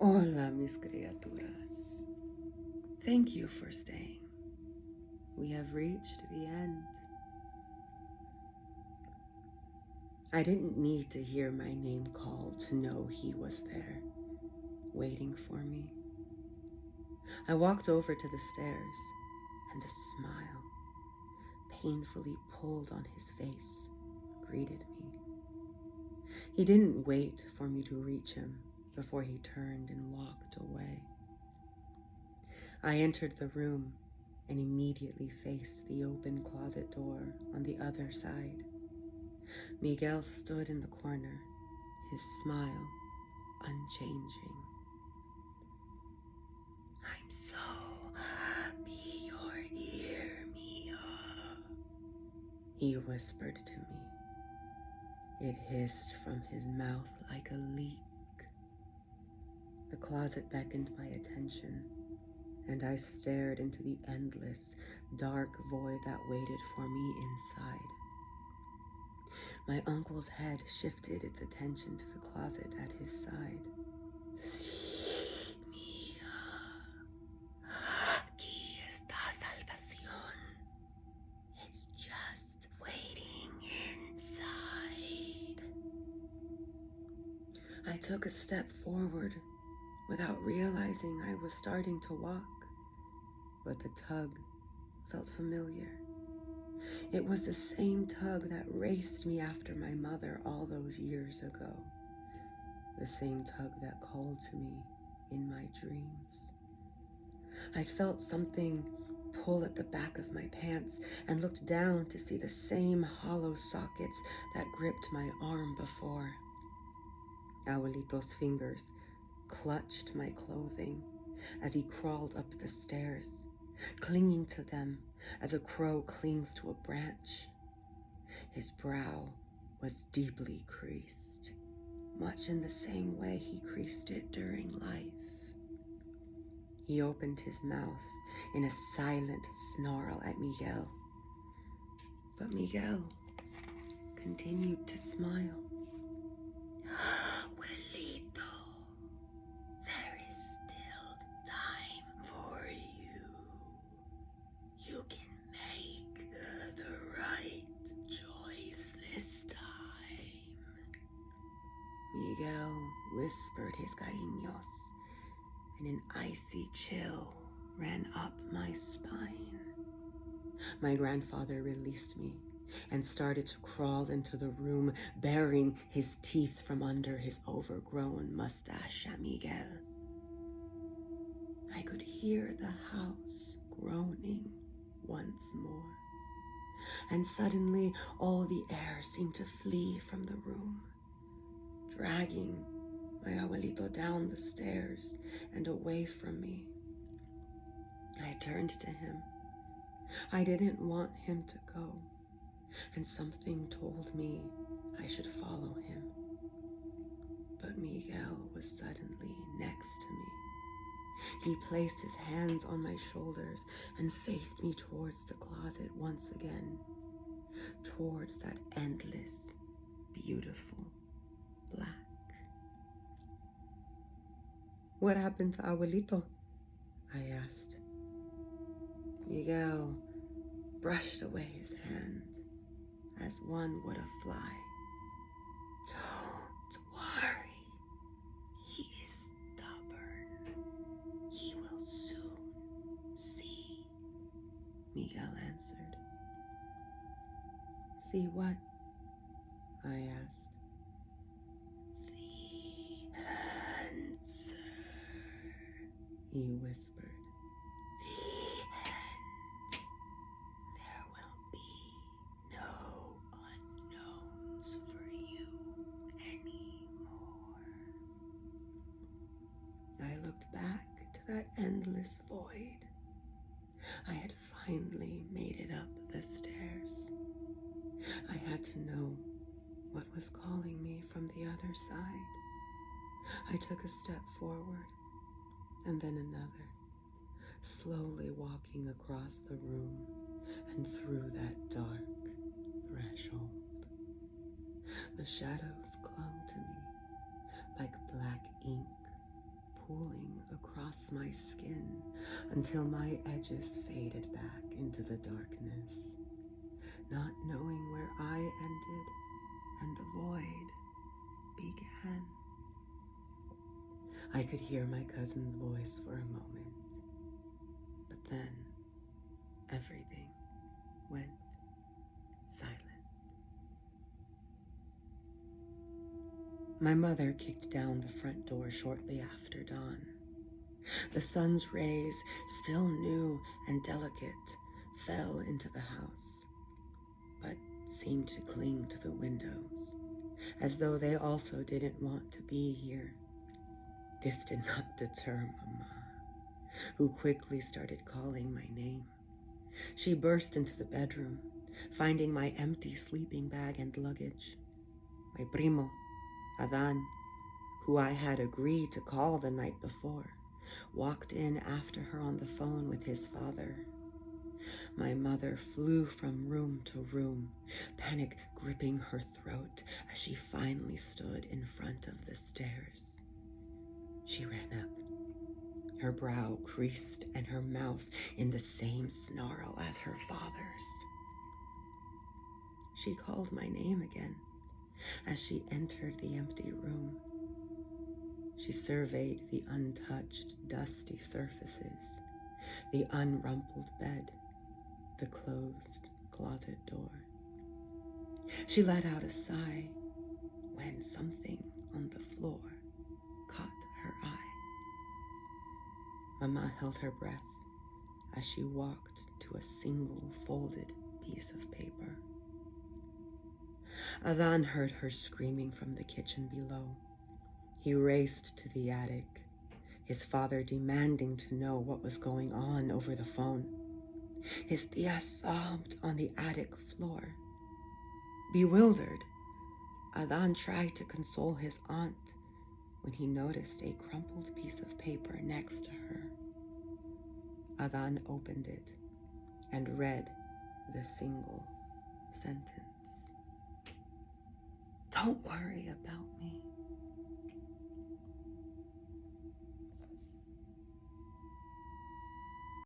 Hola, mis criaturas. Thank you for staying. We have reached the end. I didn't need to hear my name called to know he was there, waiting for me. I walked over to the stairs, and the smile, painfully pulled on his face, greeted me. He didn't wait for me to reach him before he turned and walked away. I entered the room and immediately faced the open closet door on the other side. Miguel stood in the corner, his smile unchanging. I'm so happy you're here, Mia, he whispered to me. It hissed from his mouth like a leak. The closet beckoned my attention, and I stared into the endless, dark void that waited for me inside. My uncle's head shifted its attention to the closet at his side. Mia, aquí está salvación. It's just waiting inside. I took a step forward without realizing I was starting to walk, but the tug felt familiar. It was the same tug that raced me after my mother all those years ago. The same tug that called to me in my dreams. I felt something pull at the back of my pants and looked down to see the same hollow sockets that gripped my arm before. Abuelito's fingers clutched my clothing as he crawled up the stairs, clinging to them as a crow clings to a branch. His brow was deeply creased, much in the same way he creased it during life. He opened his mouth in a silent snarl at Miguel, but Miguel continued to smile. Abuelito, there is still time for you. You can make the right choice this time. Miguel whispered his cariños, and an icy chill ran up my spine. My grandfather released me and started to crawl into the room, baring his teeth from under his overgrown mustache at Miguel. I could hear the house groaning once more, and suddenly all the air seemed to flee from the room, dragging my abuelito down the stairs and away from me. I turned to him. I didn't want him to go, and something told me I should follow him. But Miguel was suddenly next to me. He placed his hands on my shoulders and faced me towards the closet once again, towards that endless, beautiful black. What happened to Abuelito? I asked. Miguel brushed away his hand as one would a fly. Don't worry, he is stubborn. He will soon see, Miguel answered. See what? I asked. The answer, he whispered. The end. There will be no unknowns for you anymore. I looked back to that endless void. I had finally made it up the stairs. I had to know what was calling me from the other side. I took a step forward, and then another, slowly walking across the room and through that dark threshold. The shadows clung to me like black ink pooling across my skin until my edges faded back into the darkness, not knowing where I ended and the void began. I could hear my cousin's voice for a moment, but then everything went silent. My mother kicked down the front door shortly after dawn. The sun's rays, still new and delicate, fell into the house, but seemed to cling to the windows, as though they also didn't want to be here. This did not deter Mama, who quickly started calling my name. She burst into the bedroom, finding my empty sleeping bag and luggage. My primo, Adan, who I had agreed to call the night before, walked in after her on the phone with his father. My mother flew from room to room, panic gripping her throat as she finally stood in front of the stairs. She ran up, her brow creased and her mouth in the same snarl as her father's. She called my name again as she entered the empty room. She surveyed the untouched, dusty surfaces, the unrumpled bed, the closed closet door. She let out a sigh when something on the floor caught her eye. Mama held her breath as she walked to a single folded piece of paper. Adan heard her screaming from the kitchen below. He raced to the attic, his father demanding to know what was going on over the phone. His tia sobbed on the attic floor. Bewildered, Adan tried to console his aunt when he noticed a crumpled piece of paper next to her. Adan opened it and read the single sentence. "Don't worry about me.